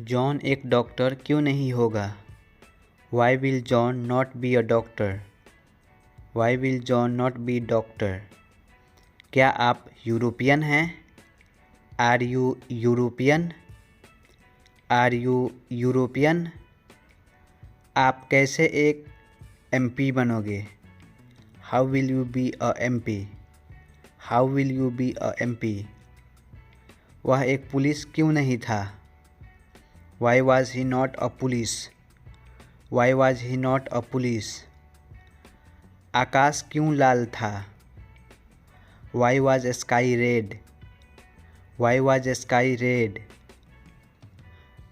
John एक doctor क्यों नहीं होगा? Why will John not be a doctor? Why will John not be doctor? क्या आप यूरोपियन हैं? Are you European? Are you European? आप कैसे एक एमपी बनोगे? How will you be a MP? How will you be a MP? वह एक police क्यों नहीं था? Why was he not a police? Why was he not a police? आकाश क्यों लाल था? Why was sky red? Y was sky red?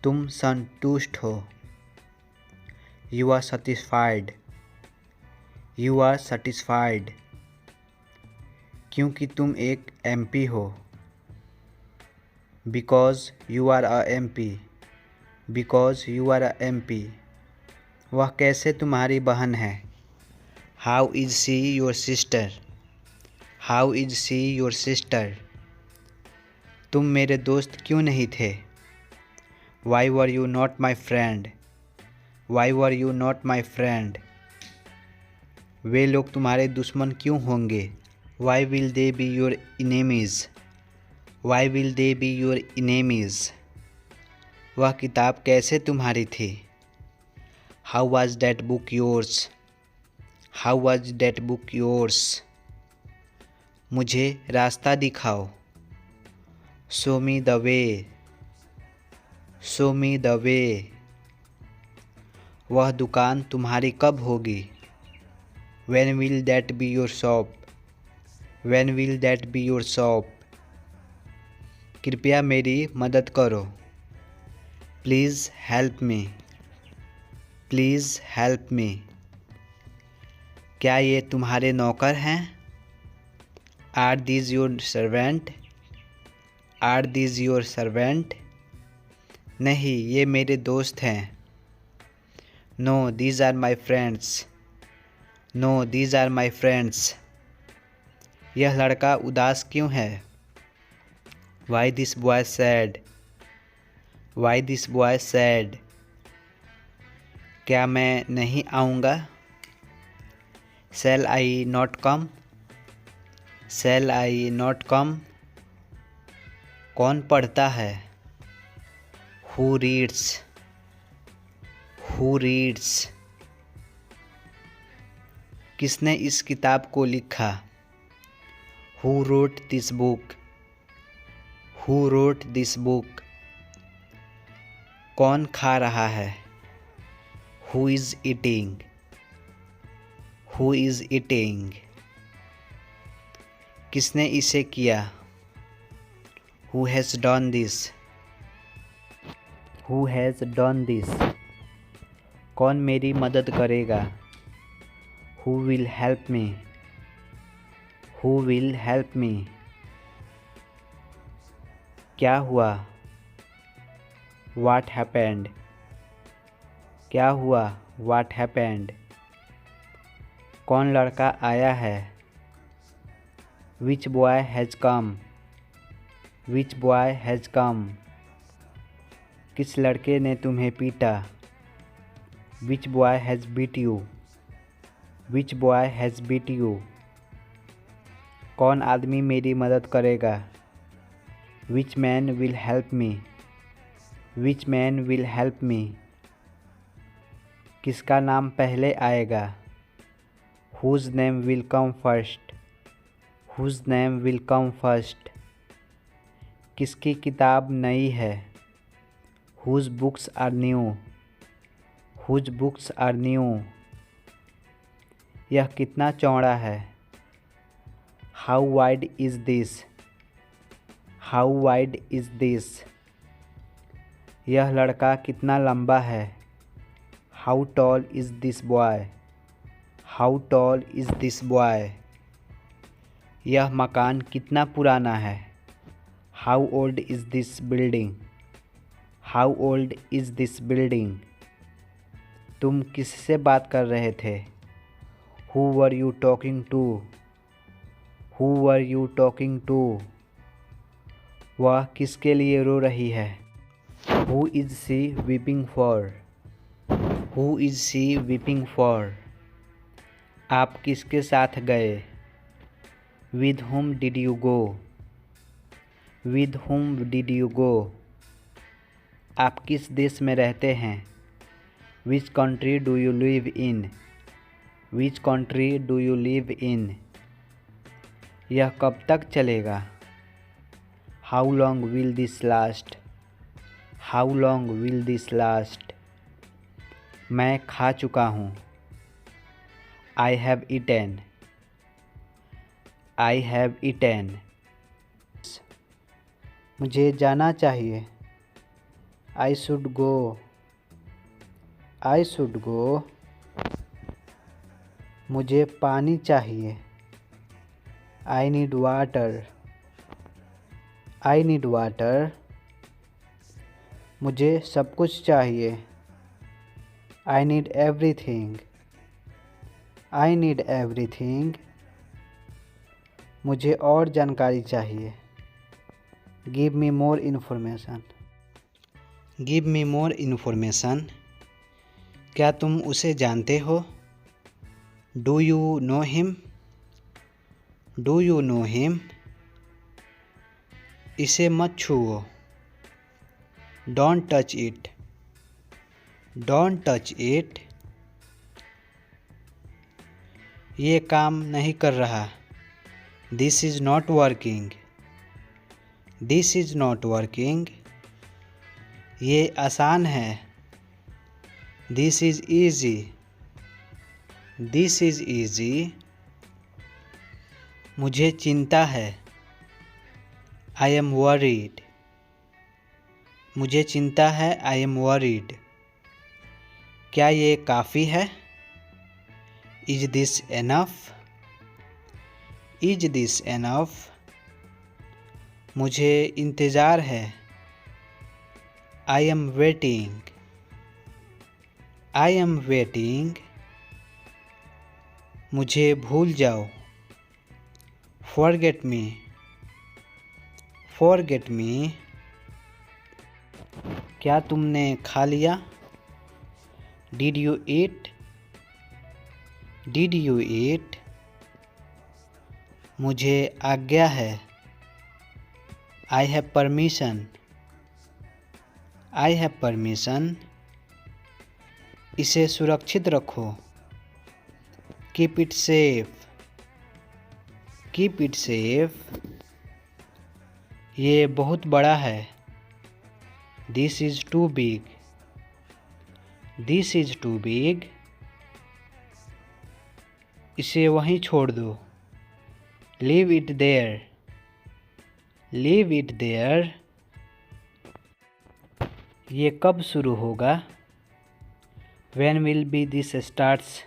तुम संतुष्ट हो? You are satisfied? You are satisfied? क्योंकि तुम एक एमपी हो। Because you are a MP? Because you are a MP? वह कैसे तुम्हारी बहन है? How is she your sister? How is she your sister? तुम मेरे दोस्त क्यों नहीं थे? Why were you not my friend? Why were you not my friend? वे लोग तुम्हारे दुश्मन क्यों होंगे? Why will they be your enemies? Why will they be your enemies? वह किताब कैसे तुम्हारी थी? How was that book yours? How was that book yours? मुझे रास्ता दिखाओ। Show me the way. Show me the way. वह दुकान तुम्हारी कब होगी? When will that be your shop? When will that be your shop? कृपया मेरी मदद करो। Please help me. Please help me. क्या ये तुम्हारे नौकर हैं? Are these your servant? Are these your servant? नहीं, ये मेरे दोस्त हैं। No these are my friends. No these are my friends. यह लड़का उदास क्यों है? Why this boy sad? Why this boy sad? क्या मैं नहीं आऊँगा? Shall I not come? Shall I not come? कौन पढ़ता है? Who reads? Who reads? किसने इस किताब को लिखा? Who wrote this book? Who wrote this book? कौन खा रहा है? Who is eating? Who is eating? किसने इसे किया? Who has done this? Who has done this? कौन मेरी मदद करेगा? Who will help me? Who will help me? क्या हुआ? What happened? क्या हुआ? What happened? कौन लड़का आया है? Which boy has come? Which boy has come? किस लड़के ने तुम्हें पीटा? Which boy has beat you? Which boy has beat you? कौन आदमी मेरी मदद करेगा? Which man will help me? Which man will help me? किसका नाम पहले आएगा? Whose name will come first? Whose name will come first? किसकी किताब नई है? Whose books are new? Whose books are new? यह कितना चौड़ा है? How wide is this? How wide is this? यह लड़का कितना लंबा है? How tall is this boy? How tall is this boy? यह मकान कितना पुराना है? How old is this building? How old is this building? तुम किससे बात कर रहे थे? Who were you talking to? Who were you talking to? वह किसके लिए रो रही है? Who is she weeping for? Who is she weeping for? आप किसके साथ गए? With whom did you go? With whom did you go? आप किस देश में रहते हैं? Which country do you live in? Which country do you live in? यह कब तक चलेगा? How long will this last? How long will this last? मैं खा चुका हूँ. I have eaten. I have eaten. मुझे जाना चाहिए. I should go. I should go. मुझे पानी चाहिए. I need water. I need water. मुझे सब कुछ चाहिए. I need everything. I need everything. मुझे और जानकारी चाहिए. Give me more information. Give me more information. क्या तुम उसे जानते हो? Do you know him? Do you know him? इसे मत छुओ. Don't touch it. Don't touch it. ये काम नहीं कर रहा. This is not working. This is not working. ये आसान है. This is easy. This is easy. मुझे चिंता है. I am worried. मुझे चिंता है. I am worried. क्या ये काफ़ी है? Is this enough? Is this enough? मुझे इंतज़ार है. I am waiting. I am waiting. मुझे भूल जाओ. Forget me. Forget me. क्या तुमने खा लिया? Did you eat? Did you eat? मुझे आज्ञा है. I have permission. I have permission. इसे सुरक्षित रखो. Keep it safe. Keep it safe. ये बहुत बड़ा है. This is too big. This is too big. इसे वहीं छोड़ दो. Leave it there. Leave it there. ये कब शुरू होगा? When will be this starts?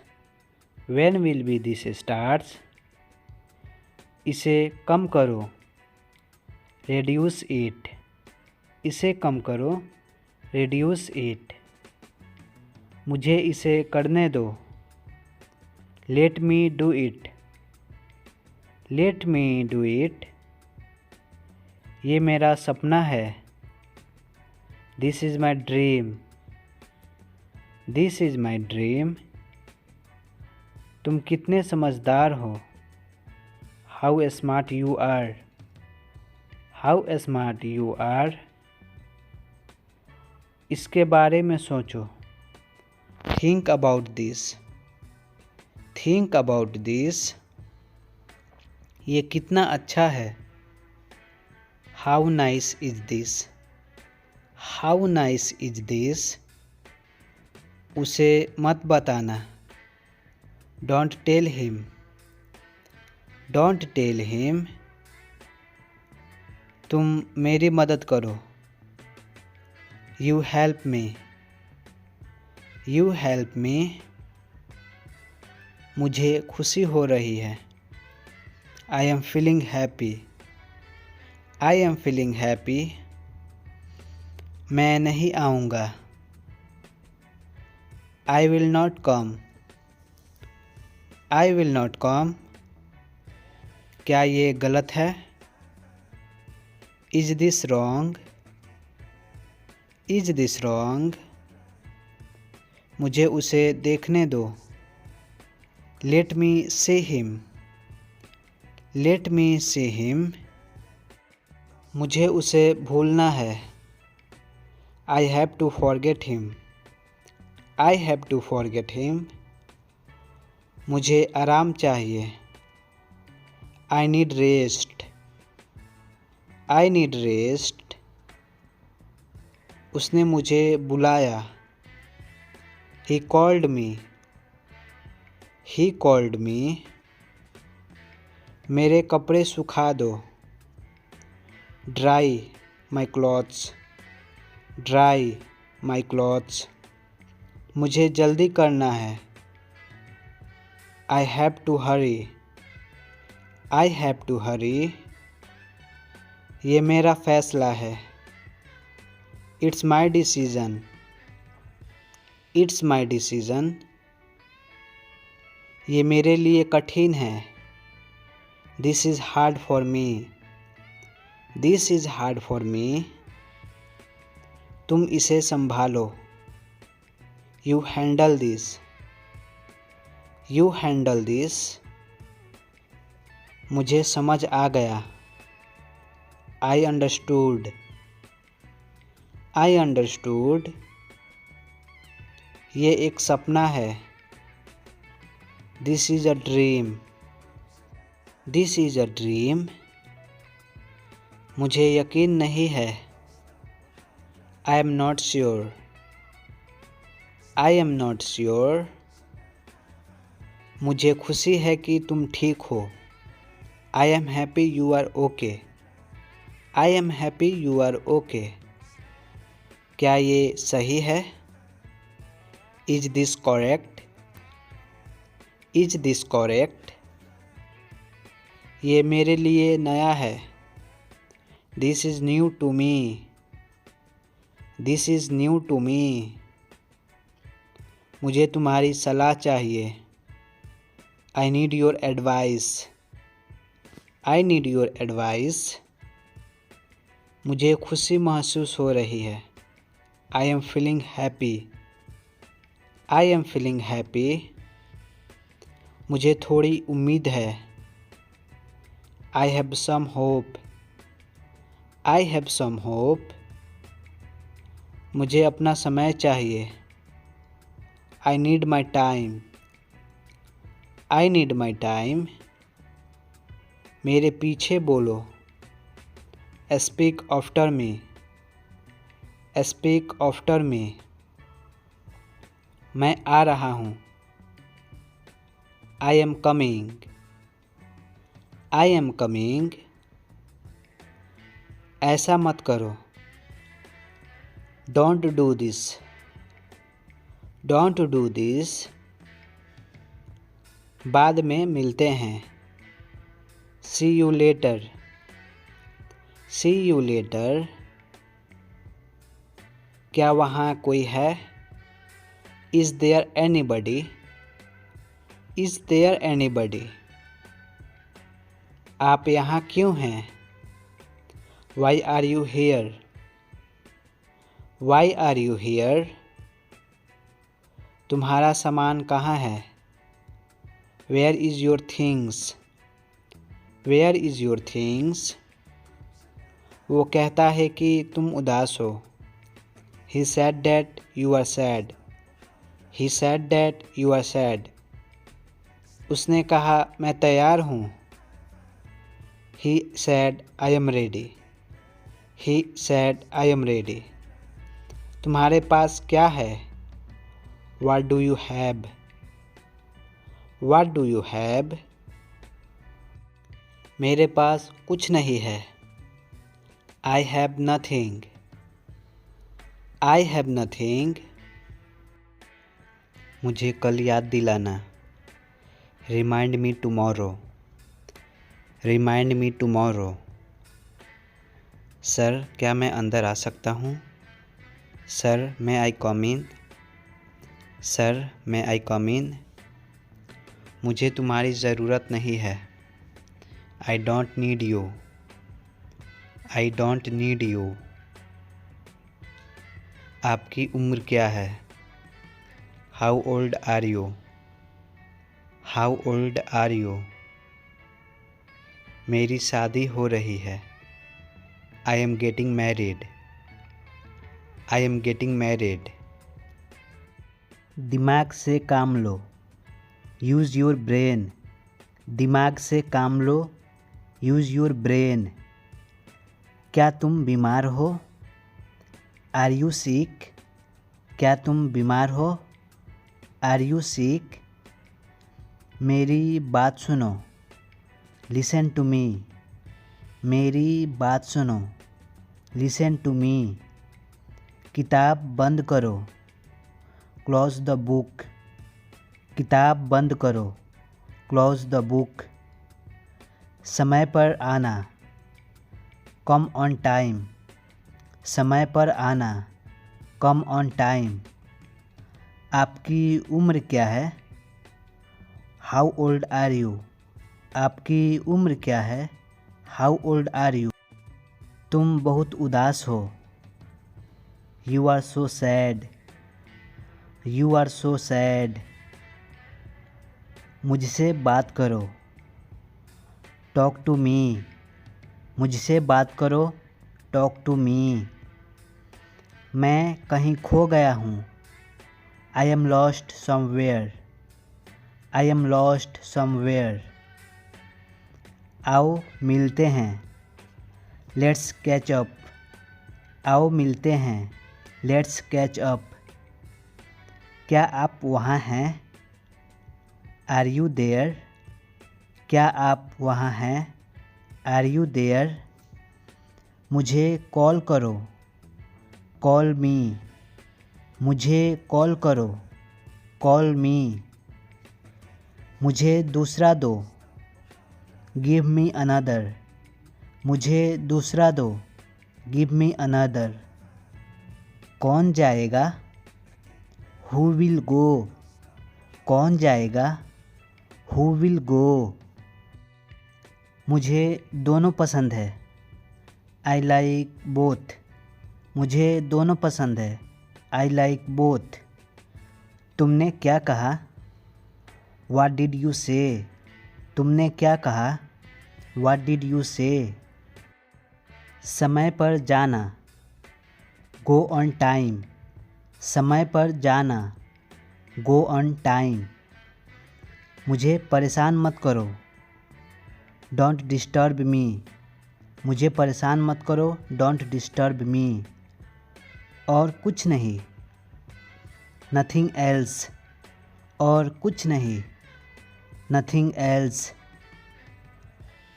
When will be this starts? इसे कम करो. Reduce it. इसे कम करो. Reduce it. मुझे इसे करने दो. Let me do it. Let me do it. ये मेरा सपना है. This is my dream. This is my dream. तुम कितने समझदार हो. How smart you are. How smart you are. इसके बारे में सोचो. Think about this. Think about this. ये कितना अच्छा है. How nice is this? How nice is this? उसे मत बताना. Don't tell him. Don't tell him. तुम मेरी मदद करो. You help me. You help me. मुझे खुशी हो रही है. I am feeling happy. I am feeling happy. मैं नहीं आऊँगा. I will not come. I will not come. क्या ये गलत है? Is this wrong? Is this wrong? मुझे उसे देखने दो। Let me see him. Let me see him. मुझे उसे भूलना है। I have to forget him. I have to forget him. मुझे आराम चाहिए। I need rest. I need rest. उसने मुझे बुलाया। He called me. He called me. मेरे कपड़े सुखा दो। Dry my clothes. Dry my clothes. मुझे जल्दी करना है। I have to hurry. I have to हरी। ये मेरा फैसला है। It's my decision. It's my decision. ये मेरे लिए कठिन है। This is hard for me. This is hard for me. तुम इसे संभालो। You handle this. You handle this. मुझे समझ आ गया। I understood. I understood. ये एक सपना है। This is a dream. This is a dream. मुझे यकीन नहीं है। I am not sure. I am not sure. मुझे खुशी है कि तुम ठीक हो। I am happy you are okay. I am happy you are okay. क्या ये सही है? Is this correct? Is this correct? ये मेरे लिए नया है। This is new to me. This is new to me. मुझे तुम्हारी सलाह चाहिए। I need your advice. I need your advice. मुझे खुशी महसूस हो रही है। I am feeling happy. I am feeling happy. मुझे थोड़ी उम्मीद है। I have some hope. I have some hope. मुझे अपना समय चाहिए। I need my time. I need my time. मेरे पीछे बोलो। Speak after me. Speak after me. मैं आ रहा हूँ। I am coming. I am coming. ऐसा मत करो। Don't do this. Don't do this. बाद में मिलते हैं। See you later. See you later. क्या वहाँ कोई है? Is there anybody? Is there anybody? आप यहाँ क्यों हैं? Why are you here? Why are you here? तुम्हारा सामान कहाँ है? Where is your things? Where is your things? वो कहता है कि तुम उदास हो। He said that you are sad. He said that you are sad. उसने कहा मैं तैयार हूँ। He said I am ready. He said I am ready. तुम्हारे पास क्या है? What do you have? What do you have? मेरे पास कुछ नहीं है। I have nothing. I have nothing. मुझे कल याद दिलाना। Remind me tomorrow. Remind me tomorrow. Sir क्या मैं अंदर आ सकता हूँ? Sir may I come in? Sir may I come in? मुझे तुम्हारी ज़रूरत नहीं है। I don't need you. I don't need you. आपकी उम्र क्या है? How old are you? How old are you? मेरी शादी हो रही है। I am getting married. I am getting married. दिमाग से काम लो। Use your brain. दिमाग से काम लो। Use your brain. क्या तुम बीमार हो? Are you sick? क्या तुम बीमार हो? Are you sick? मेरी बात सुनो। Listen to me. मेरी बात सुनो। Listen to me. किताब बंद करो। Close the book. किताब बंद करो। Close the book. समय पर आना। Come on time. समय पर आना। Come on time. आपकी उम्र क्या है? How old are you? आपकी उम्र क्या है? How old are you? तुम बहुत उदास हो। You are so sad. You are so sad. मुझसे बात करो। Talk to me. मुझसे बात करो। Talk to me. मैं कहीं खो गया हूँ। I am lost somewhere. I am lost somewhere. आओ मिलते हैं। Let's catch up. आओ मिलते हैं। Let's catch up. क्या आप वहाँ हैं? Are you there? क्या आप वहाँ हैं? Are you there? मुझे कॉल करो। Call me. मुझे कॉल करो। Call me. मुझे दूसरा दो। Give me another. मुझे दूसरा दो। Give me another. कौन जाएगा? हु विल गो? कौन जाएगा? हु विल गो? मुझे दोनों पसंद है। I like both. मुझे दोनों पसंद है। I like both. तुमने क्या कहा? व्हाट डिड यू से? तुमने क्या कहा? व्हाट डिड यू से? समय पर जाना। Go on time. समय पर जाना। Go on time. मुझे परेशान मत करो। Don't disturb me. मुझे परेशान मत करो। डोंट डिस्टर्ब मी। और कुछ नहीं। Nothing else. और कुछ नहीं। Nothing else.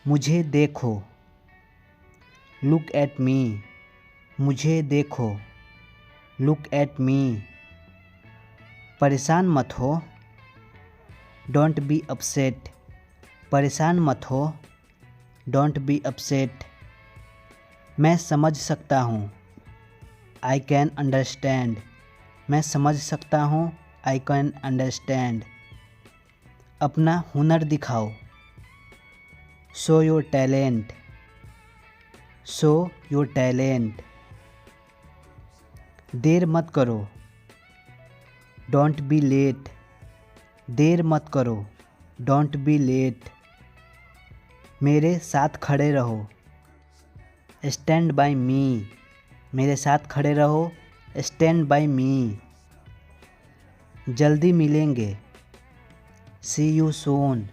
मुझे देखो। Look at me. मुझे देखो। Look at me. परेशान मत हो। Don't be upset. परेशान मत हो। Don't be upset. मैं समझ सकता हूँ। I can understand. मैं समझ सकता हूँ। I can understand. अपना हुनर दिखाओ। Show your talent. Show your talent. देर मत करो। Don't be late. देर मत करो। Don't be late. मेरे साथ खड़े रहो। Stand by me. मेरे साथ खड़े रहो। Stand by me. जल्दी मिलेंगे। See you soon.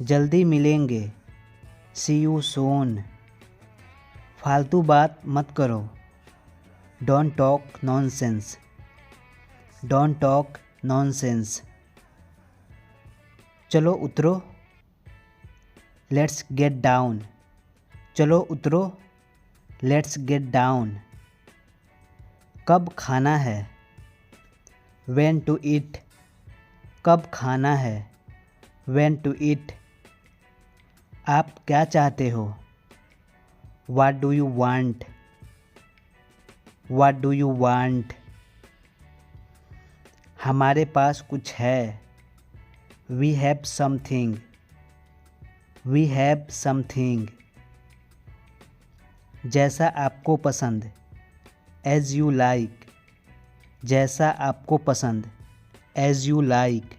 जल्दी मिलेंगे। See you soon. फालतू बात मत करो। Don't talk nonsense. Don't talk nonsense. चलो उतरो। Let's get down. चलो उतरो। Let's get down. कब खाना है? When to eat. कब खाना है? When to eat. आप क्या चाहते हो? What do you want? What do you want? हमारे पास कुछ है। We have something. We have something. जैसा आपको पसंद। As you like. जैसा आपको पसंद, एज यू लाइक।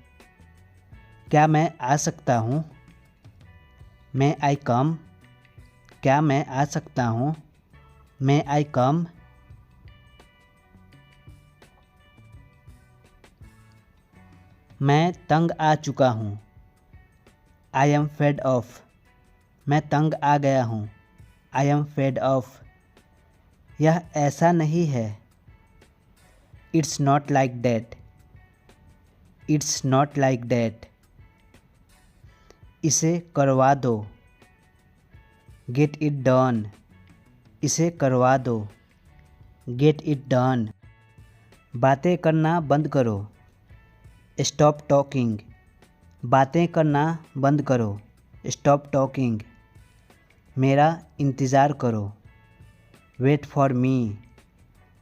क्या मैं आ सकता हूँ? मे आई कम? क्या मैं आ सकता हूँ? मे आई कम? मैं तंग आ चुका हूँ। I am fed of. मैं तंग आ गया हूँ। I am fed of. यह ऐसा नहीं है। It's not like that. It's not like that. इसे करवा दो। Get it done. इसे करवा दो। Get it done. बातें करना बंद करो। Stop talking. बातें करना बंद करो। Stop talking. मेरा इंतज़ार करो। Wait for me.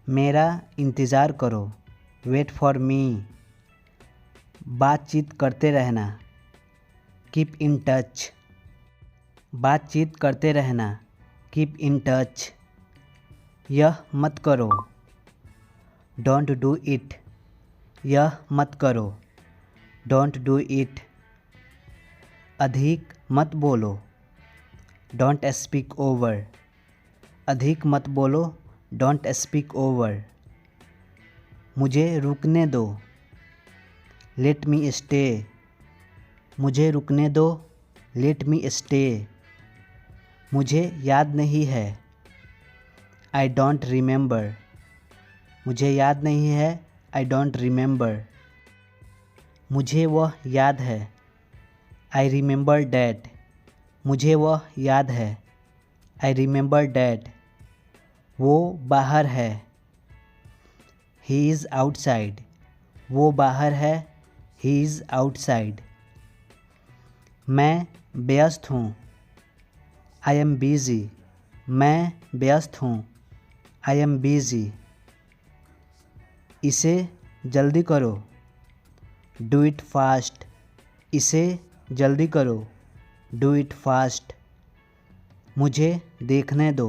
मेरा इंतज़ार करो। Wait for me. बातचीत करते रहना। Keep in touch. बातचीत करते रहना। Keep in touch. यह मत करो। Don't do it. यह मत करो। Don't do it. अधिक मत बोलो। Don't speak over. अधिक मत बोलो। Don't speak over. मुझे रुकने दो। Let me stay. मुझे रुकने दो। Let me stay. मुझे याद नहीं है। I don't remember. मुझे याद नहीं है। I don't remember. मुझे वह याद है। I remember that. मुझे वह याद है। I remember that. वो बाहर है। He is outside. वो बाहर है। He is outside. मैं व्यस्त हूँ। I am busy. मैं व्यस्त हूँ। I am busy. इसे जल्दी करो। Do it fast. इसे जल्दी करो। Do it fast. मुझे देखने दो।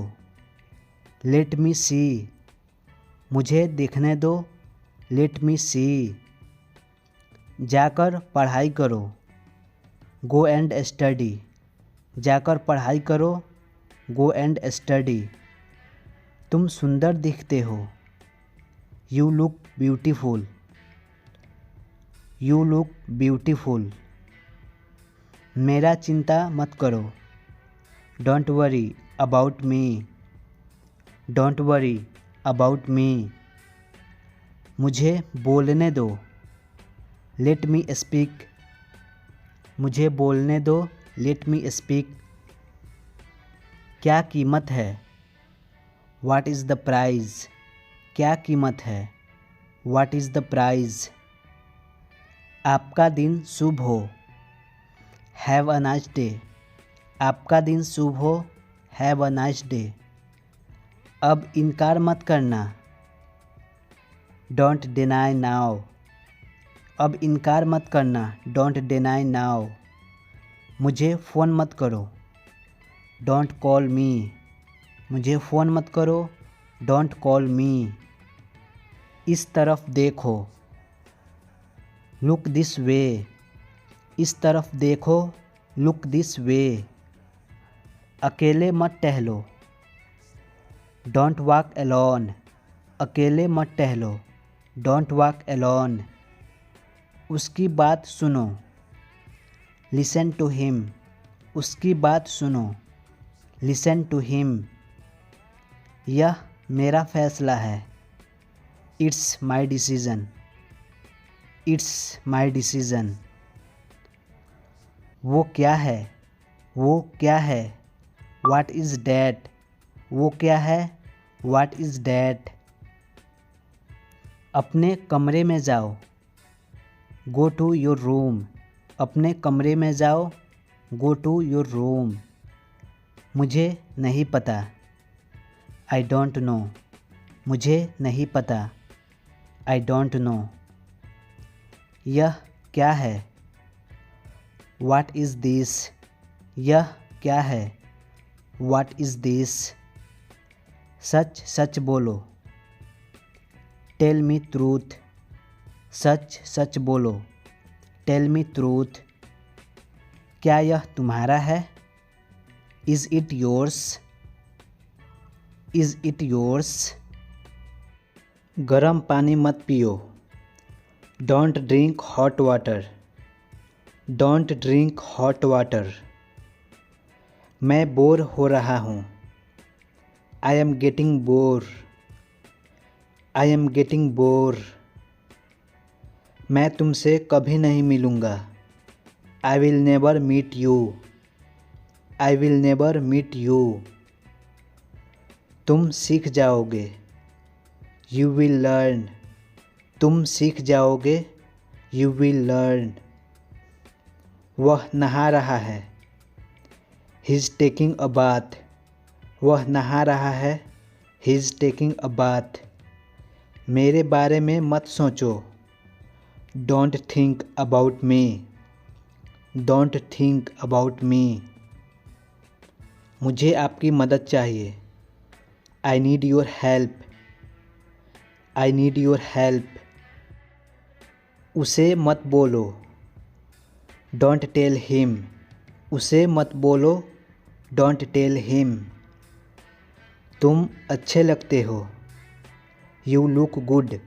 लेट मी सी। मुझे देखने दो। लेट मी सी। जाकर पढ़ाई करो। Go and study. जाकर पढ़ाई करो। Go and study. तुम सुंदर दिखते हो। You look beautiful. You look beautiful. मेरा चिंता मत करो। Don't worry about me. Don't worry about me. मुझे बोलने दो। Let me speak. मुझे बोलने दो। Let me speak. क्या कीमत है? What is the prize? क्या कीमत है? What is the prize? आपका दिन शुभ हो। Have a nice day. आपका दिन शुभ हो। Have a nice day. अब इनकार मत करना। Don't deny now. अब इनकार मत करना। Don't deny now. मुझे फ़ोन मत करो। Don't call me. मुझे फ़ोन मत करो। Don't call me. इस तरफ देखो। Look this way. इस तरफ देखो। Look this way. अकेले मत टहलो। Don't walk alone. अकेले मत टहलो। Don't walk alone. उसकी बात सुनो। Listen to him. उसकी बात सुनो। Listen to him. यह मेरा फैसला है। It's my decision. It's my decision. वो क्या है? वो क्या है? What is that? वो क्या है? What is that? अपने कमरे में जाओ। Go to your room. अपने कमरे में जाओ। Go to your room. मुझे नहीं पता। I don't know. मुझे नहीं पता। I don't know. यह क्या है? What is this? यह क्या है? What is this? सच सच बोलो। टेल मी ट्रूथ, सच सच बोलो। टेल मी ट्रूथ, क्या यह तुम्हारा है? Is it yours, is it yours. गर्म पानी मत पियो। Don't drink hot water, don't drink hot water. मैं बोर हो रहा हूँ। I am getting bore, I am getting bore. मैं तुमसे कभी नहीं मिलूँगा। I will never meet you, I will never meet you. तुम सीख जाओगे। यू विल लर्न, तुम सीख जाओगे। You will learn. वह नहा रहा है। He is taking a bath, वह नहा रहा है। He is taking a bath. मेरे बारे में मत सोचो। Don't think about me, don't think about me. मुझे आपकी मदद चाहिए। I need your help, I need your help. उसे मत बोलो। डोंट टेल हिम, उसे मत बोलो। Don't tell him. तुम अच्छे लगते हो। यू लुक गुड,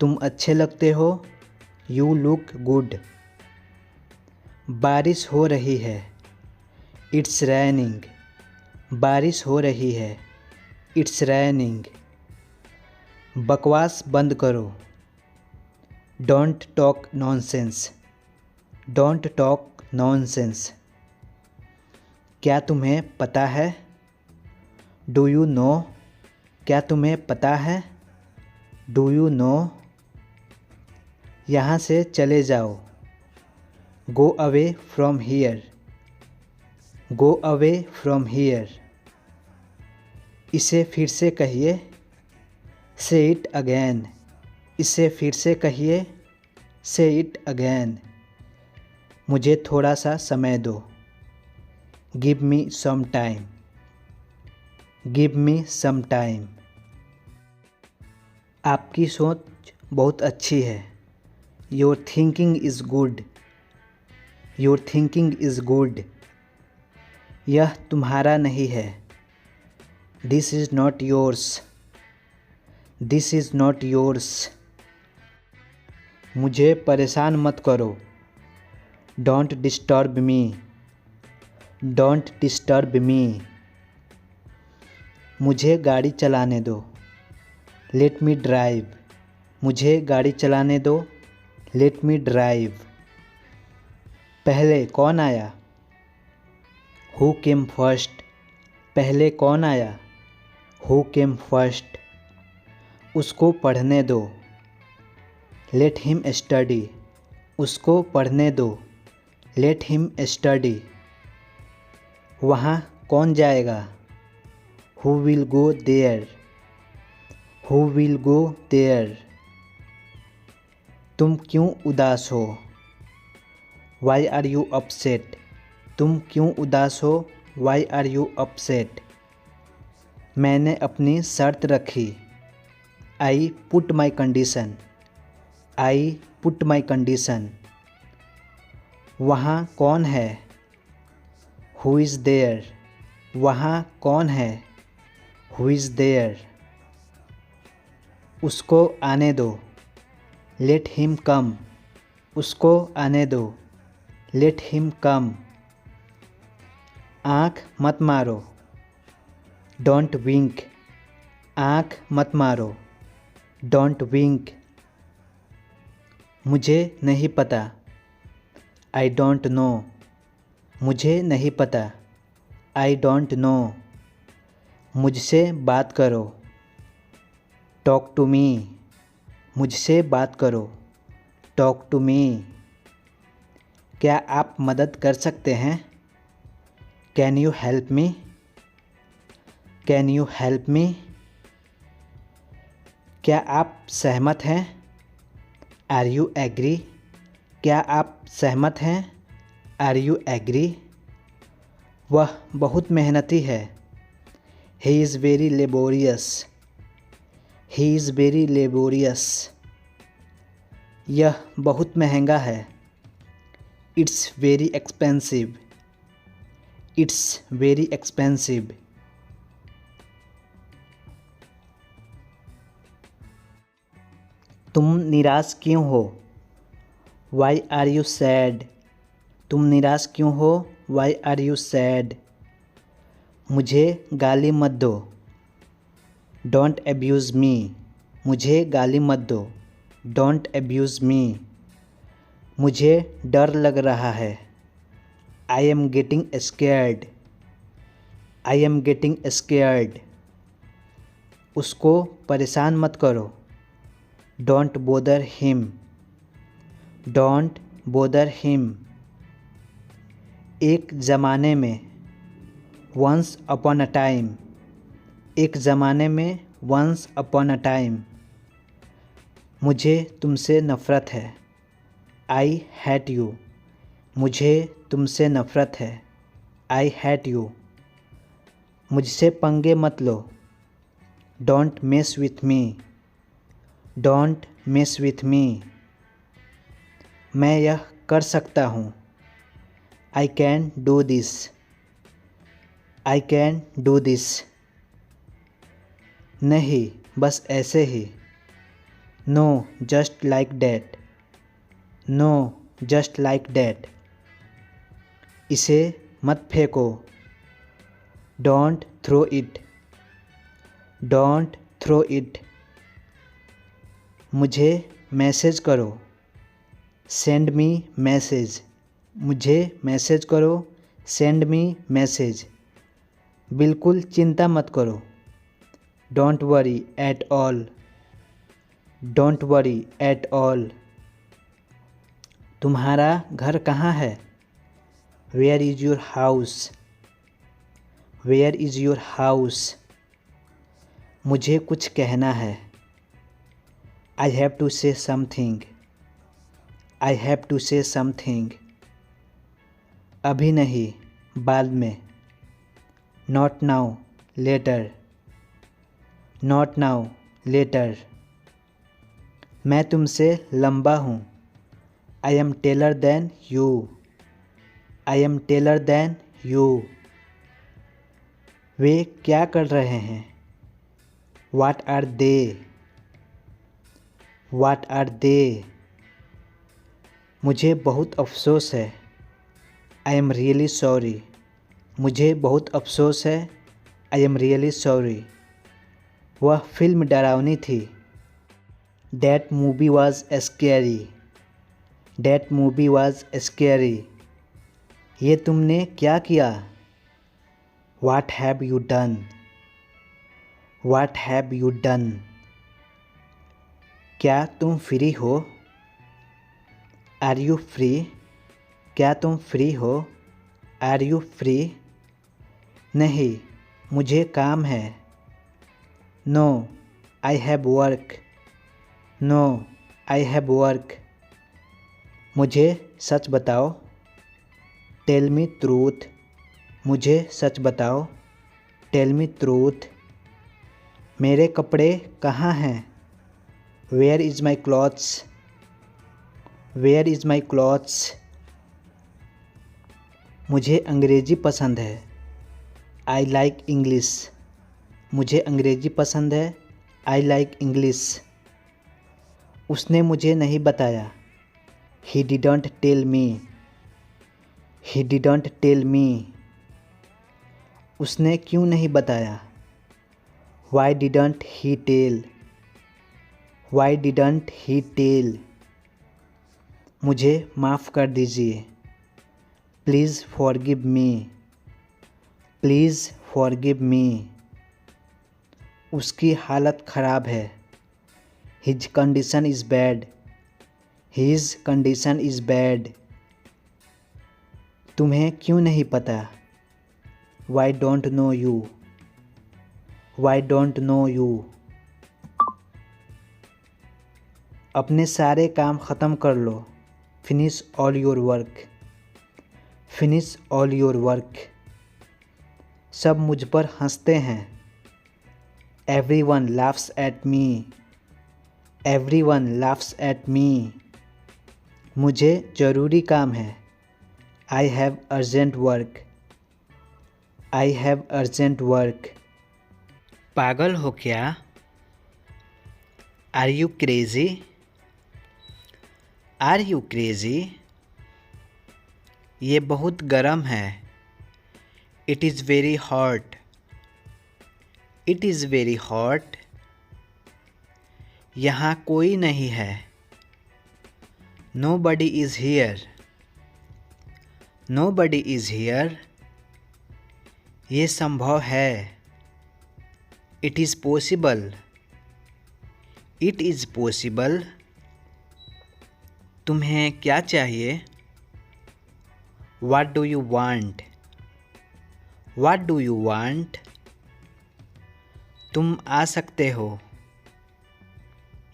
तुम अच्छे लगते हो। You look good. बारिश हो रही है। इट्स रैनिंग, बारिश हो रही है। It's raining. बकवास बंद करो। Don't talk nonsense, don't talk nonsense. क्या तुम्हें पता है? डू यू नो, क्या तुम्हें पता है? Do you know. यहाँ से चले जाओ। Go away from here, go away from here. इसे फिर से कहिए। से इट अगेन, इसे फिर से कहिए। से इट अगेन। मुझे थोड़ा सा समय दो। Give me some time, give me some time. आपकी सोच बहुत अच्छी है। Your thinking is good, your thinking is good. यह तुम्हारा नहीं है। This is not yours, this is not yours. मुझे परेशान मत करो। Don't disturb me, don't disturb me. मुझे गाड़ी चलाने दो। लेट मी ड्राइव, मुझे गाड़ी चलाने दो। Let me drive. पहले कौन आया? हु केम फर्स्ट, पहले कौन आया? Who came first. उसको पढ़ने दो। लेट हिम स्टडी, उसको पढ़ने दो। Let him study. वहाँ कौन जाएगा? Who will go there, who will go there. तुम क्यों उदास हो? वाई आर यू अपसेट, तुम क्यों उदास हो? Why are you upset. मैंने अपनी शर्त रखी। I put my condition, I put my condition. वहाँ कौन है? हु इज़ देयर, वहाँ कौन है? Who is there. उसको आने दो। लेट हिम कम, उसको आने दो। Let him come. आँख मत मारो। डोंट विंक, आँख मत मारो। Don't wink. मुझे नहीं पता। आई डोंट नो, मुझे नहीं पता। I don't know. मुझसे बात करो। टॉक टू मी, मुझसे बात करो। Talk to me. क्या आप मदद कर सकते हैं? Can you help me, can you help me. क्या आप सहमत हैं? आर यू एग्री, क्या आप सहमत हैं? Are you agree. वह बहुत मेहनती है। He is very laborious, he is very laborious. यह बहुत महंगा है। It's very expensive. It's very expensive. तुम निराश क्यों हो? Why are you sad? तुम निराश क्यों हो? Why are you sad? मुझे गाली मत दो। Don't abuse me. मुझे गाली मत दो। Don't abuse me. मुझे डर लग रहा है। I am getting scared. I am getting scared. उसको परेशान मत करो। Don't bother him. Don't bother him. एक ज़माने में। Once upon a time. एक ज़माने में। Once upon a time. मुझे तुमसे नफ़रत है। I hate you. मुझे तुमसे नफ़रत है। I hate you. मुझसे पंगे मत लो। Don't mess with me. Don't mess with me. मैं यह कर सकता हूँ। I can do this. I can do this. नहीं, बस ऐसे ही। No just like that. No just like that. इसे मत फेंको। Don't throw it. Don't throw it. मुझे मैसेज करो। Send me message. मुझे मैसेज करो। Send me message. बिल्कुल चिंता मत करो। Don't worry at all. Don't worry at all. तुम्हारा घर कहाँ है? Where is your house? Where is your house? मुझे कुछ कहना है। I have to say something. I have to say something. अभी नहीं, बाद में। Not now, later. Not now, later. मैं तुमसे लंबा हूँ। I am taller than you. I am taller than you. वे क्या कर रहे हैं? What are they? What are they? मुझे बहुत अफसोस है। I am really sorry. मुझे बहुत अफसोस है। I am really sorry. वह फिल्म डरावनी थी। That movie was scary. That movie was scary. ये तुमने क्या किया? What have you done? What have you done? क्या तुम फ्री हो? Are you free? क्या तुम फ्री हो? Are you free? नहीं, मुझे काम है। No, I have work. No I have work. मुझे सच बताओ। Tell me truth. मुझे सच बताओ। Tell me truth. मेरे कपड़े कहाँ हैं? Where is my clothes? Where is my clothes? मुझे अंग्रेज़ी पसंद है। I like English. मुझे अंग्रेज़ी पसंद है। I like English. उसने मुझे नहीं बताया। He didn't tell me. He didn't tell me. उसने क्यों नहीं बताया? Why didn't he tell? Why didn't he tell? मुझे माफ़ कर दीजिए। Please forgive me. Please forgive me. उसकी हालत ख़राब है। His condition is bad. His condition is bad. तुम्हें क्यों नहीं पता? Why don't know you? Why don't know you? अपने सारे काम ख़त्म कर लो। Finish all your work. Finish all your work. सब मुझ पर हंसते हैं। Everyone laughs at me. Everyone laughs at me. मुझे ज़रूरी काम है. I have urgent work. I have urgent work. पागल हो क्या? Are you crazy? Are you crazy? ये बहुत गर्म है. It is very hot. It is very hot. यहाँ कोई नहीं है. Nobody is here. Nobody is here. ये संभव है. It is possible. It is possible. तुम्हें क्या चाहिए? What do you want? What do you want? तुम आ सकते हो.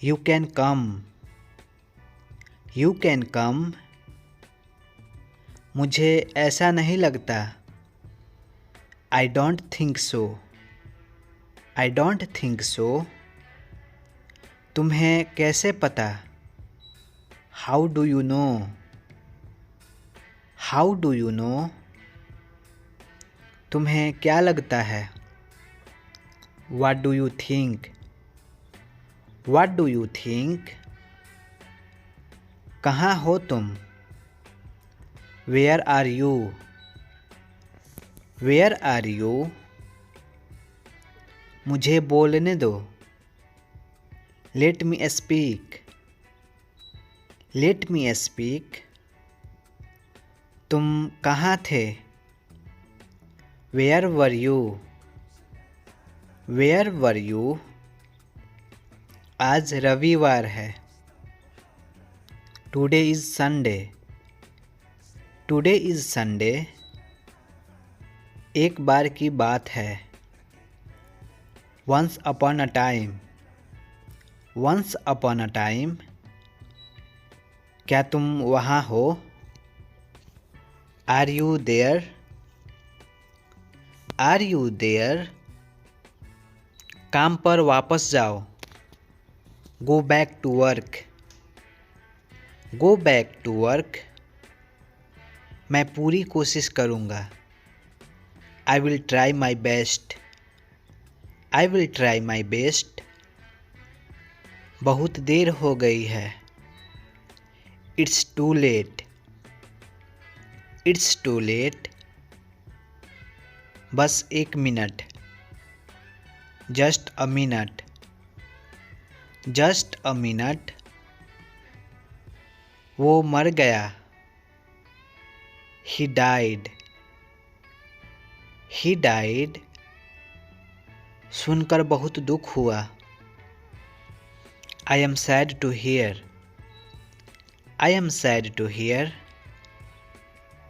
You can come. You can come. मुझे ऐसा नहीं लगता. I don't think so. I don't think so. तुम्हें कैसे पता? How do you know? How do you know? तुम्हें क्या लगता है? What do you think? What do you think? कहाँ हो तुम? Where are you? Where are you? मुझे बोलने दो. Let me speak. Let me speak. तुम कहाँ थे? Where were you? Where were you? आज रविवार है. Today is Sunday. Today is Sunday. एक बार की बात है. Once upon a time. Once upon a time. क्या तुम वहाँ हो? Are you there? Are you there? काम पर वापस जाओ. Go back to work. Go back to work. मैं पूरी कोशिश करूँगा. I will try my best. I will try my best. बहुत देर हो गई है. It's too late. It's too late. बस एक minute. Just a minute. Just a minute. वो मर गया. He died. He died. सुनकर बहुत दुख हुआ. I am sad to hear. I am sad to hear.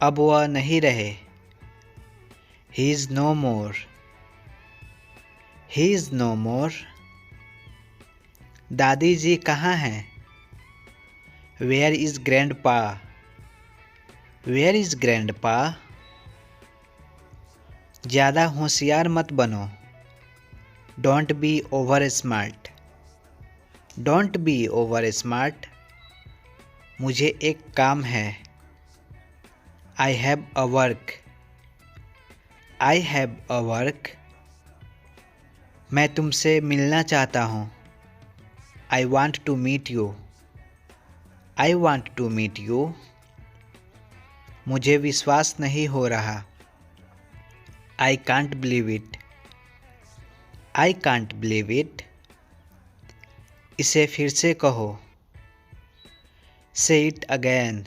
अब वह नहीं रहे. He is no more. He is no more. दादी जी कहाँ हैं? Where is grandpa? Where is grandpa? ज़्यादा होशियार मत बनो. Don't be over smart. Don't be over smart. मुझे एक काम है. I have a work. I have a work. मैं तुमसे मिलना चाहता हूँ. I want to meet you. I want to meet you. मुझे विश्वास नहीं हो रहा. I can't believe it. I can't believe it. इसे फिर से कहो. Say it again.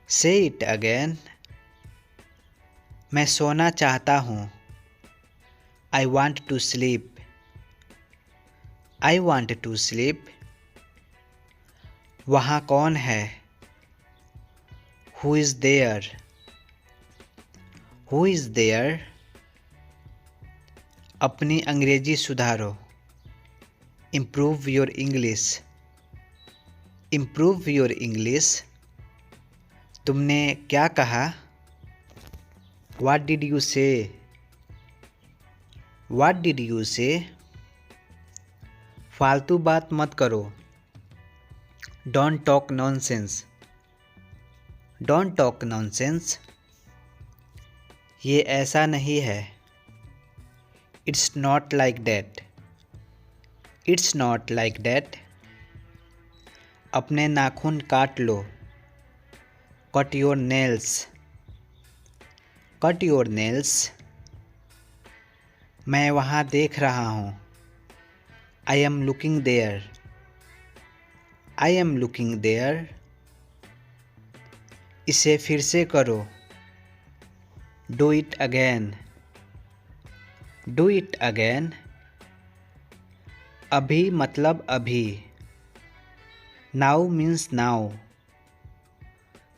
Say it again. मैं सोना चाहता हूँ. I want to sleep. I want to sleep. वहाँ कौन है? Who is there? Who is there? अपनी अंग्रेजी सुधारो. Improve your English. Improve your English. तुमने क्या कहा? What did you say? What did you say? फालतू बात मत करो। Don't talk nonsense. Don't talk nonsense. ये ऐसा नहीं है। It's not like that. It's not like that. अपने नाखून काट लो। Cut your nails. Cut your nails. मैं वहाँ देख रहा हूँ। I am looking there. I am looking there. इसे फिर से करो। Do it again. Do it again. अभी मतलब अभी। Now means now.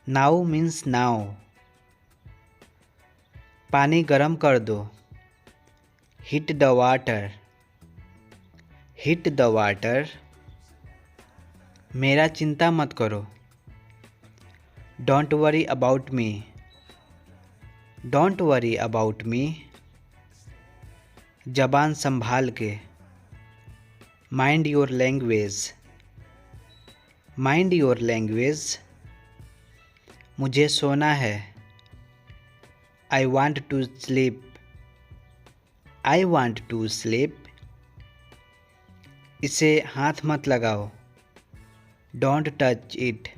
Now means now. पानी गरम कर दो। Heat the water. Heat the water. मेरा चिंता मत करो। Don't worry about me. Don't worry about me. जबान संभाल के। Mind your language. Mind your language. मुझे सोना है। I want to sleep. I want to sleep. इसे हाथ मत लगाओ। Don't touch it.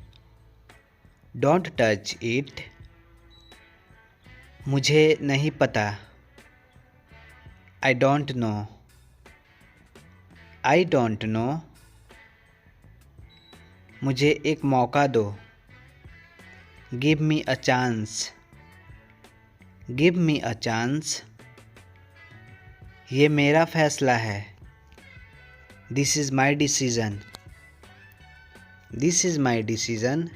Don't touch it. मुझे नहीं पता। I don't know. I don't know. मुझे एक मौका दो। Give me a chance. Give me a chance. ये मेरा फैसला है। This is my decision. This is my decision.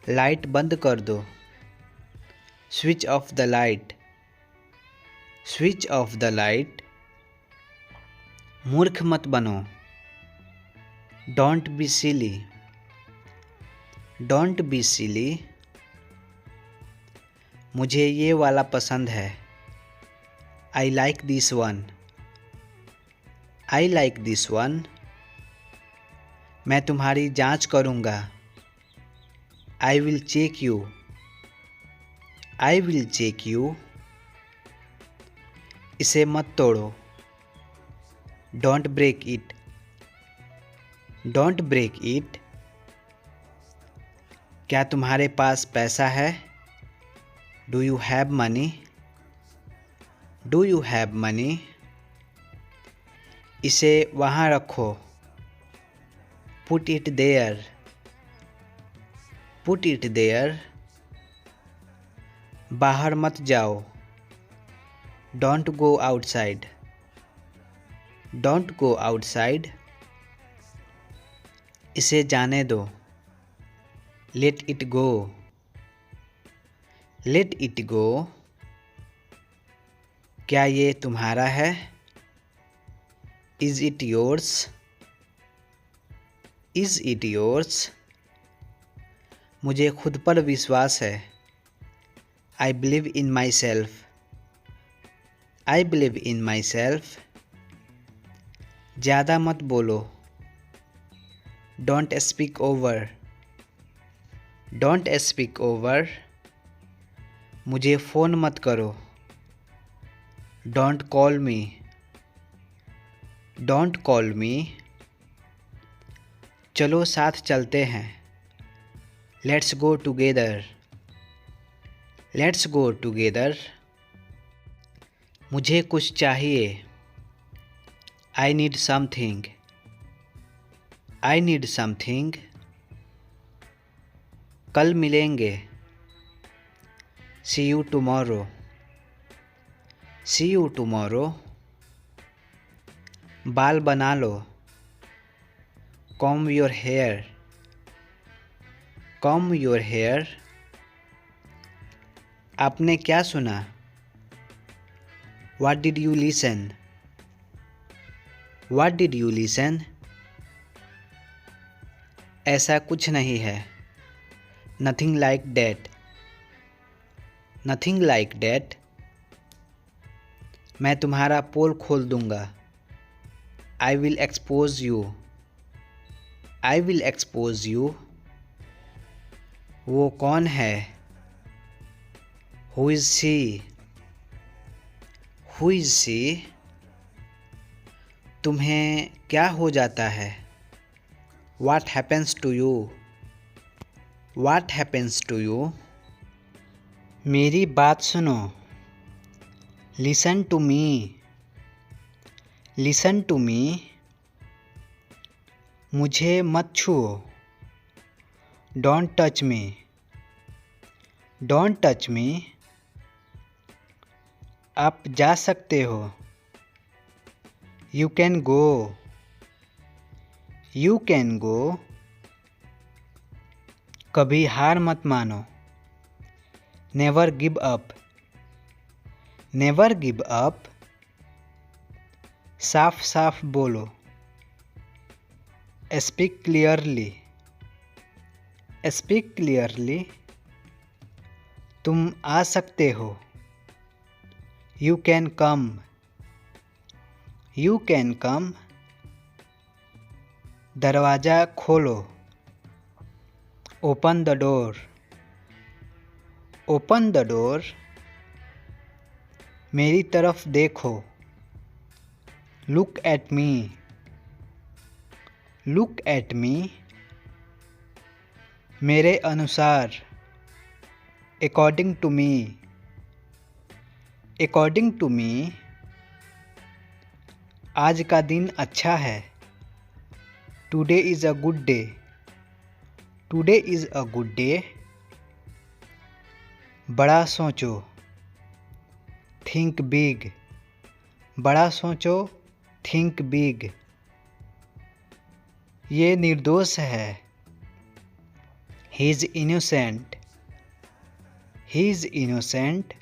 Light बंद कर दो। Switch off the light. Switch off the light. मूर्ख मत बनो। Don't be silly. Don't be silly. मुझे ये वाला पसंद है। I like this one. I like this one. मैं तुम्हारी जांच करूँगा। I will check you. I will check you. इसे मत तोड़ो। Don't break it. Don't break it. क्या तुम्हारे पास पैसा है? Do you have money? Do you have money? इसे वहाँ रखो। Put it there. Put it there. बाहर मत जाओ। Don't go outside. Don't go outside. इसे जाने दो। Let it go. Let it go. क्या ये तुम्हारा है? Is it yours? Is it yours? मुझे खुद पर विश्वास है। I believe in my I believe in my सेल्फ। ज़्यादा मत बोलो। Don't speak over. Don't speak over. मुझे फ़ोन मत करो। Don't call me. Don't call me. चलो साथ चलते हैं। Let's go together. Let's go together. मुझे कुछ चाहिए। I need something. I need something. कल मिलेंगे। See you tomorrow. See you tomorrow. बाल बना लो। Comb your hair. Comb your hair. आपने क्या सुना? What did you listen? What did you listen? ऐसा कुछ नहीं है। Nothing like that. Nothing like that. मैं तुम्हारा पोल खोल दूंगा। I will expose you. I will expose you. वो कौन है? Who is she? Who is she? तुम्हें क्या हो जाता है? What happens to you? What happens to you? मेरी बात सुनो। Listen to me. Listen to me. मुझे मत छुओ। Don't touch me. Don't touch me. आप जा सकते हो। You can go. You can go. कभी हार मत मानो। Never give up. Never give up. साफ साफ बोलो। Speak clearly. Speak clearly. तुम आ सकते हो। You can come. You can come. दरवाज़ा खोलो। Open the door. Open the door. मेरी तरफ देखो। Look at me. Look at me. मेरे अनुसार। According to me. According to me. आज का दिन अच्छा है। Today is a good day. Today is a good day. बड़ा सोचो। Think big. बड़ा सोचो। Think big. ये निर्दोष है। He is innocent. He is innocent.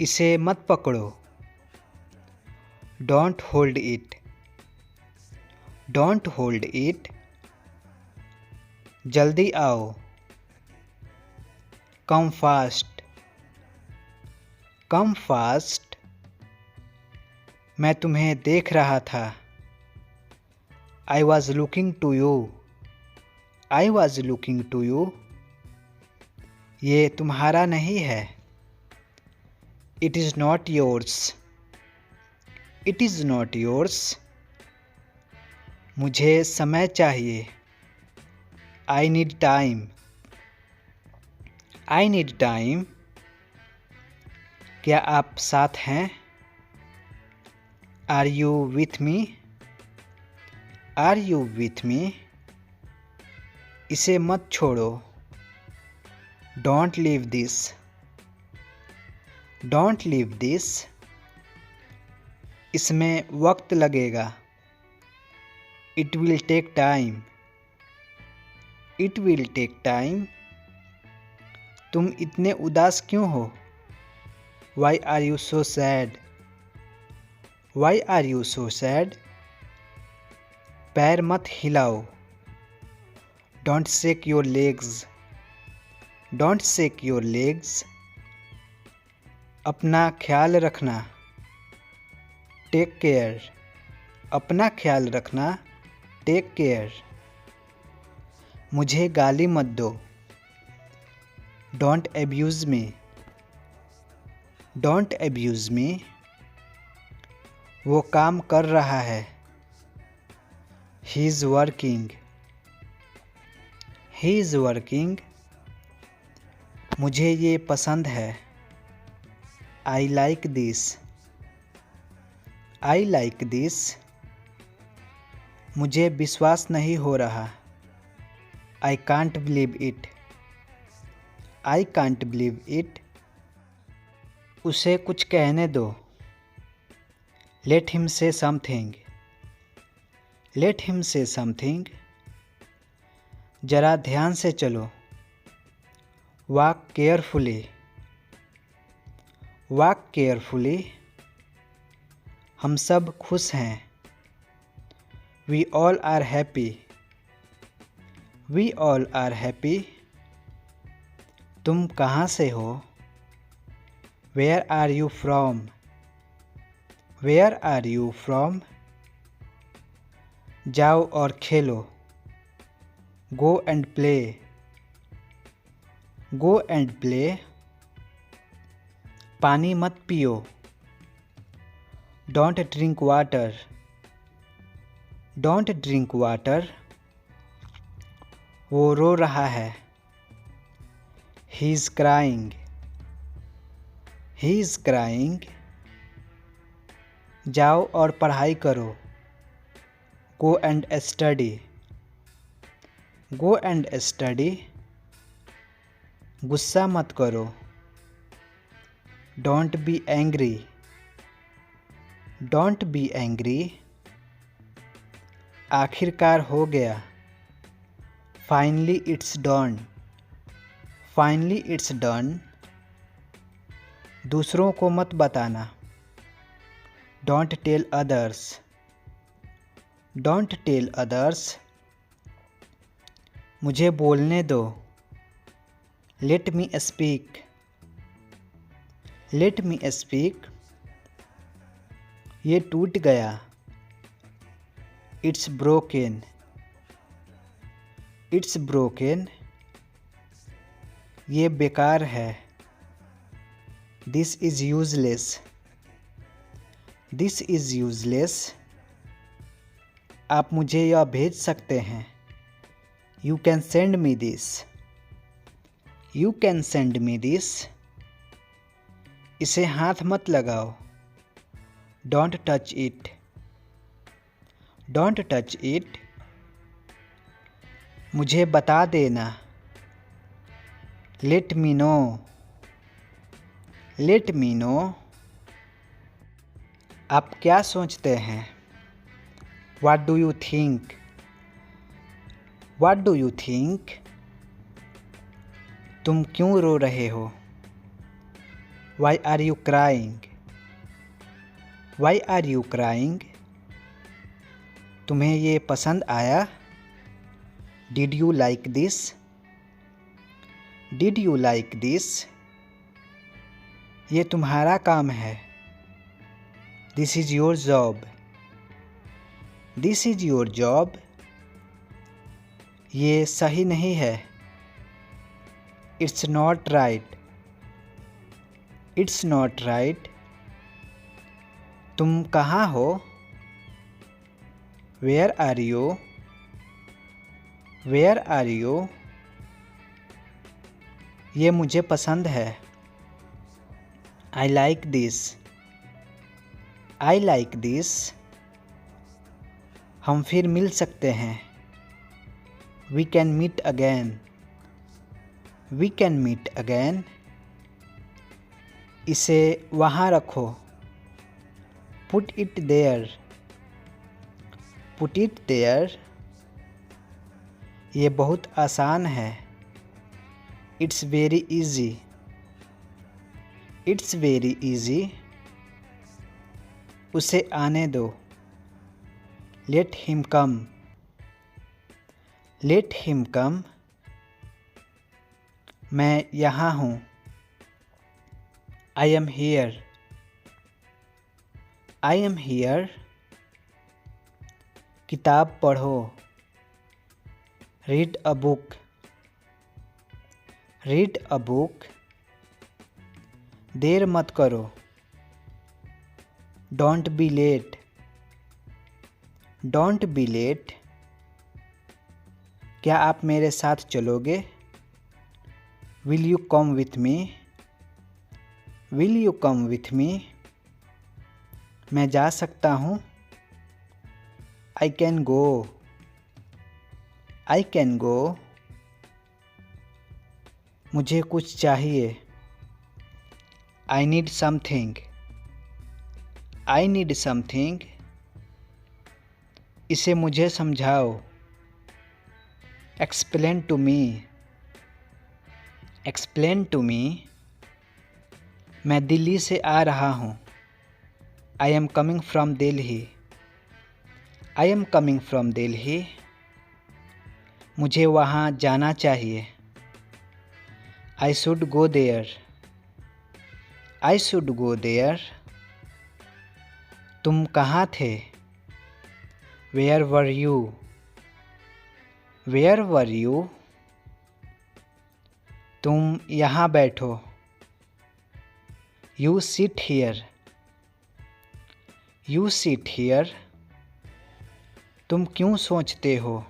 इसे मत पकड़ो। Don't hold it. Don't hold it. जल्दी आओ। Come fast. Come fast. मैं तुम्हें देख रहा था। I was looking to you. I was looking to you. ये तुम्हारा नहीं है। It is not yours. It is not yours. मुझे समय चाहिए। I need time. I need time. क्या आप साथ हैं? Are you with me? Are you with me? इसे मत छोड़ो। Don't leave this. Don't leave this. इसमें वक्त लगेगा। It will take time. It will take time. तुम इतने उदास क्यों हो? Why are you so sad? Why are you so sad? पैर मत हिलाओ। Don't shake your legs. Don't shake your legs. अपना ख्याल रखना। Take care. अपना ख्याल रखना। Take care. मुझे गाली मत दो। Don't abuse me. Don't abuse me. वो काम कर रहा है। He is working. He is working. मुझे ये पसंद है। I like this. I like this. मुझे विश्वास नहीं हो रहा। I can't believe it. I can't believe it. उसे कुछ कहने दो। Let him say something. Let him say something. जरा ध्यान से चलो। Walk carefully. Walk carefully. हम सब खुश हैं। We all are happy. We all are happy. तुम कहाँ से हो? Where are you from? Where are you from? जाओ और खेलो। Go and play. Go and play. पानी मत पियो। Don't drink water. Don't drink water. वो रो रहा है। He is crying. He is crying. जाओ और पढ़ाई करो। Go and study. Go and study. गुस्सा मत करो। Don't be angry. Don't be angry. आखिरकार हो गया। Finally it's done. Finally it's done. दूसरों को मत बताना। Don't tell others. Don't tell others. मुझे बोलने दो। Let me speak. Let me speak. ये टूट गया। It's broken. It's broken. ये बेकार है। This is useless. This is useless. आप मुझे यह भेज सकते हैं। You can send me this. You can send me this. इसे हाथ मत लगाओ। Don't touch it. Don't touch it. मुझे बता देना। Let me know. Let me know. आप क्या सोचते हैं? What do you think? What do you think? तुम क्यों रो रहे हो? Why are you crying? Why are you crying? तुम्हें ये पसंद आया? Did you like this? Did you like this? ये तुम्हारा काम है। This is your job. This is your job. ये सही नहीं है। It's not right. It's not right. तुम कहाँ हो? Where are you? Where are you? ये मुझे पसंद है। I like this. I like this. हम फिर मिल सकते हैं। We can meet again. We can meet again. इसे वहाँ रखो। Put it there. Put it there. ये बहुत आसान है। It's very easy. It's very easy. उसे आने दो। Let him come. Let him come. मैं यहाँ हूँ। I am here. I am here. किताब पढ़ो। Read a book. Read a book. देर मत करो। Don't be late. Don't be late. क्या आप मेरे साथ चलोगे? Will you come with me? Will you come with me? मैं जा सकता हूँ। I can go. I can go. मुझे कुछ चाहिए। I need something. I need something. इसे मुझे समझाओ। Explain to me. Explain to me. मैं दिल्ली से आ रहा हूँ। I am coming from Delhi. I am coming from Delhi. मुझे वहाँ जाना चाहिए। I should go there. I should go there. तुम कहाँ थे? Where were you? Where were you? तुम यहाँ बैठो। You sit here. You sit here. तुम क्यों सोचते हो?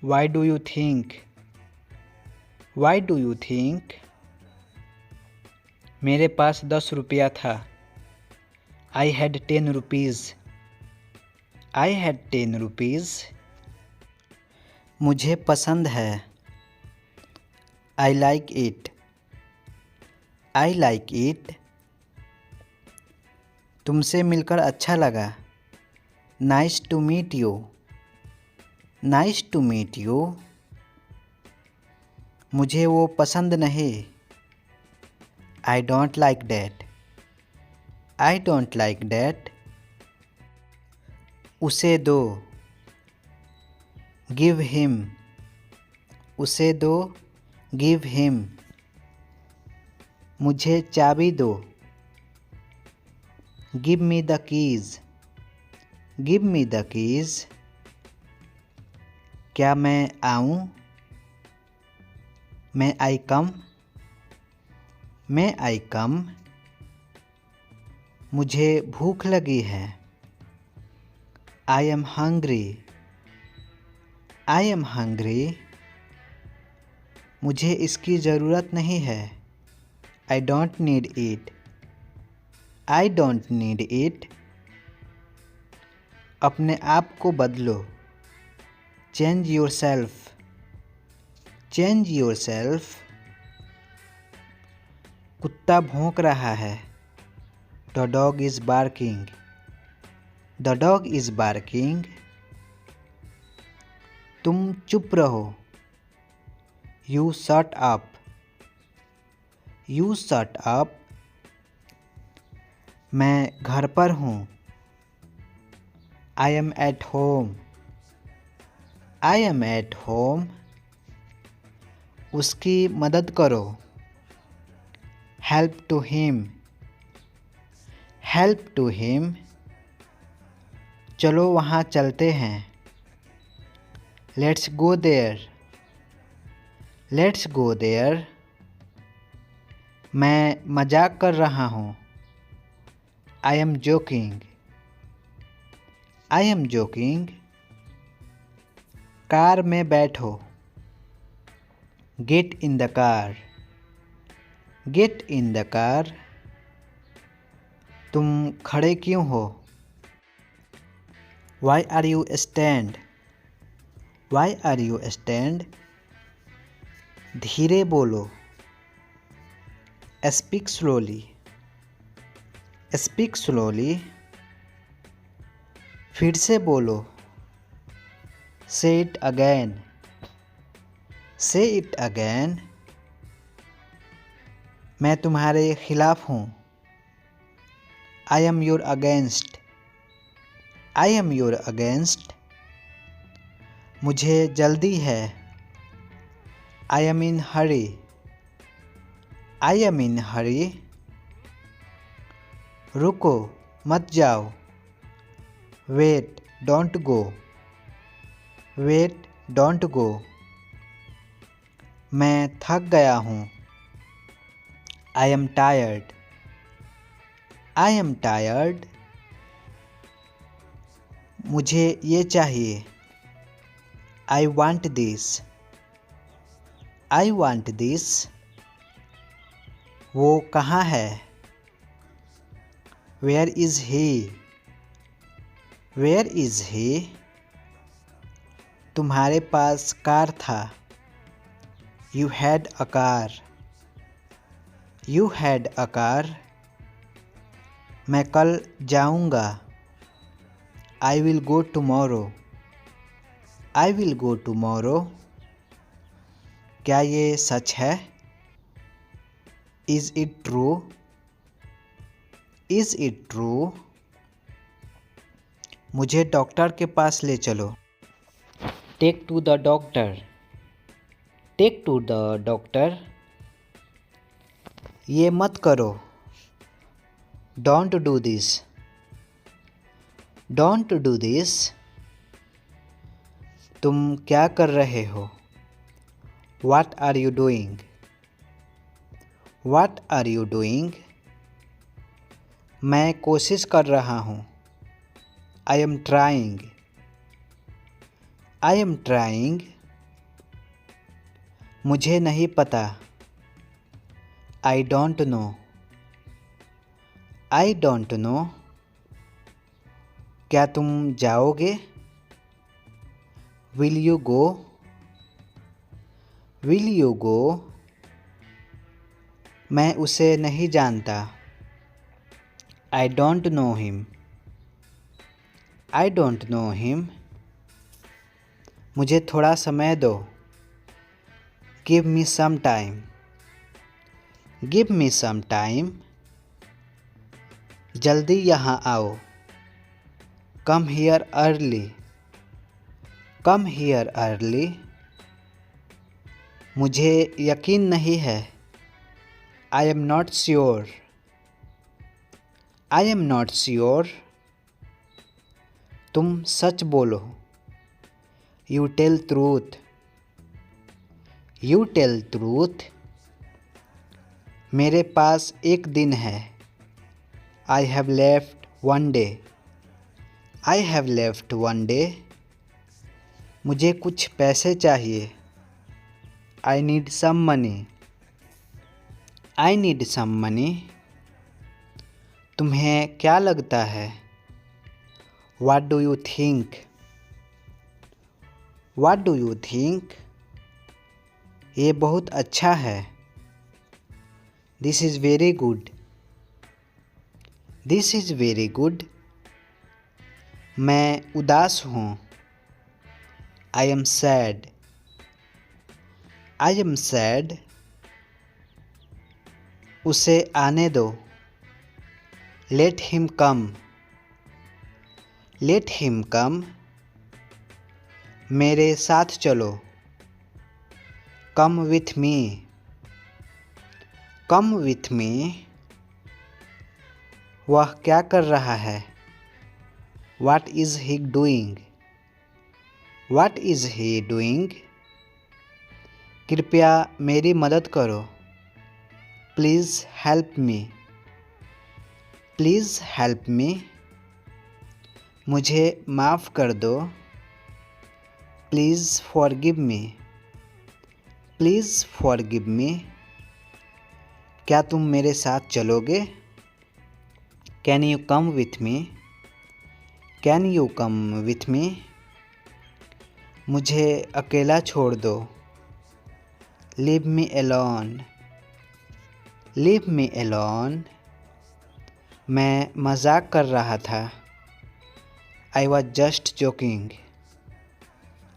Why do you think? Why do you think? मेरे पास 10 रुपया था। I had 10 rupees. I had 10 rupees. मुझे पसंद है। I like it. I like it. तुमसे मिलकर अच्छा लगा। Nice to meet you. Nice to meet you. मुझे वो पसंद नहीं। I don't like that. I don't like that. उसे दो। Give him. उसे दो। Give him. मुझे चाबी दो। Give me the keys. Give me the keys. क्या मैं आऊँ? मैं आई कम। मैं आई कम। मुझे भूख लगी है। I am hungry. I am hungry. मुझे इसकी ज़रूरत नहीं है। I don't need it. I don't need it. अपने आप को बदलो। Change your self. Change your self. कुत्ता भौंक रहा है। The dog is barking. The dog is barking. तुम चुप रहो। You shut up. You shut up. मैं घर पर हूँ। I M at home. I am at home. उसकी मदद करो। Help to him. Help to him. चलो वहाँ चलते हैं। Let's go there. Let's go there. मैं मजाक कर रहा हूँ। I am joking. I am joking. Car में बैठो। Get in the car. Get in the car. तुम खड़े क्यों हो? Why are you stand? Why are you stand? धीरे बोलो। Speak slowly. Speak slowly. फिर से बोलो। Say it again. Say it again. मैं तुम्हारे खिलाफ हूँ। I am your against. I am your against. मुझे जल्दी है। I am in hurry. I am in hurry. रुको, मत जाओ। Wait, don't go. Wait, don't go. मैं थक गया हूँ। I am tired. I am tired. मुझे ये चाहिए। I want this. I want this. वो कहाँ है? Where is he? Where is he? तुम्हारे पास कार था। You had a car. You had a car. मैं कल जाऊँगा। आई will go tomorrow. I will go tomorrow. क्या ये सच है? Is it true? Is it true? मुझे डॉक्टर के पास ले चलो। Take to the doctor. Take to the doctor. ये मत करो। Don't do this. Don't do this. तुम क्या कर रहे हो? What are you doing? What are you doing? मैं कोशिश कर रहा हूँ। I am trying. I am trying. मुझे नहीं पता। I don't know. I don't know. क्या तुम जाओगे? Will you go? Will you go? मैं उसे नहीं जानता। I don't know him. I don't know him. मुझे थोड़ा समय दो। Give me some time. Give me some time. जल्दी यहाँ आओ। Come here early. Come here early. मुझे यकीन नहीं है। I am not sure. I am not sure. तुम सच बोलो। You tell truth. You tell truth. मेरे पास एक दिन है। I have left one day. I have left one day. मुझे कुछ पैसे चाहिए। I need some money. I need some money. तुम्हें क्या लगता है? What do you think? What do you think? ये बहुत अच्छा है। This is very good. This is very good. मैं उदास हूँ। I am sad. I am sad. उसे आने दो। Let him come. Let him come. मेरे साथ चलो। Come with me. Come with me. वह क्या कर रहा है? What is he doing? What is he doing? कृपया मेरी मदद करो। Please help me. Please help me. मुझे माफ़ कर दो। Please forgive me. Please forgive me. क्या तुम मेरे साथ चलोगे? Can you come with me? Can you come with me? मुझे अकेला छोड़ दो। Leave me alone. Leave me alone. मैं मजाक कर रहा था। I was just joking.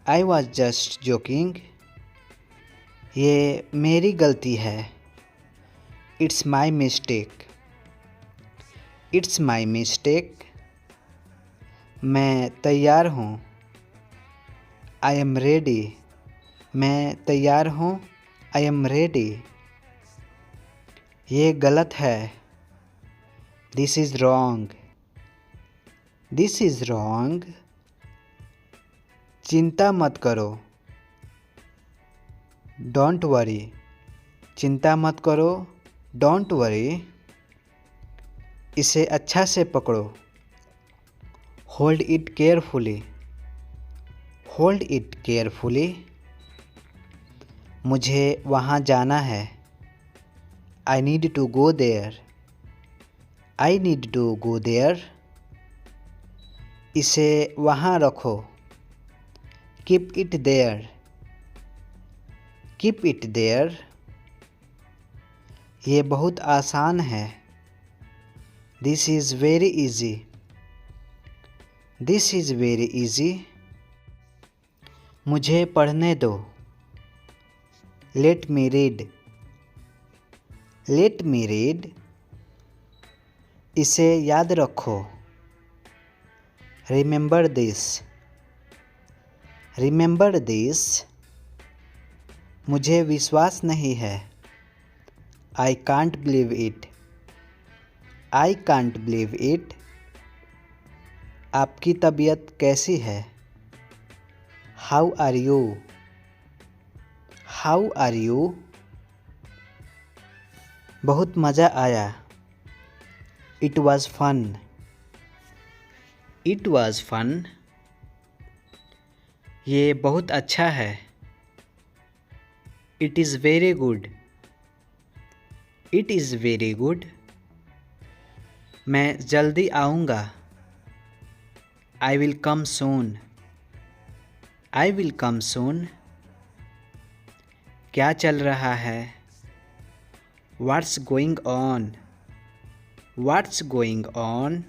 I was just joking. ये मेरी गलती है। It's my mistake. It's my mistake. मैं तैयार हूँ। I am ready. मैं तैयार हूँ। I am ready. ये गलत है। This is wrong. This is wrong. चिंता मत करो। Don't worry. चिंता मत करो। Don't worry. इसे अच्छा से पकड़ो। Hold it carefully. Hold it carefully. मुझे वहाँ जाना है। I need to go there. I need to go there. इसे वहाँ रखो। Keep it there. Keep it there. ये बहुत आसान है। This is very easy. This is very easy. मुझे पढ़ने दो। Let me read. Let me read. इसे याद रखो। Remember this. Remember this. मुझे विश्वास नहीं है। I can't believe it. I can't believe it. आपकी तबीयत कैसी है? How are you? How are you? बहुत मज़ा आया। It was fun. It was fun. ये बहुत अच्छा है। It is very good. It is very good. मैं जल्दी आऊँगा। I will come soon. I will come soon. क्या चल रहा है? What's going on? What's going on?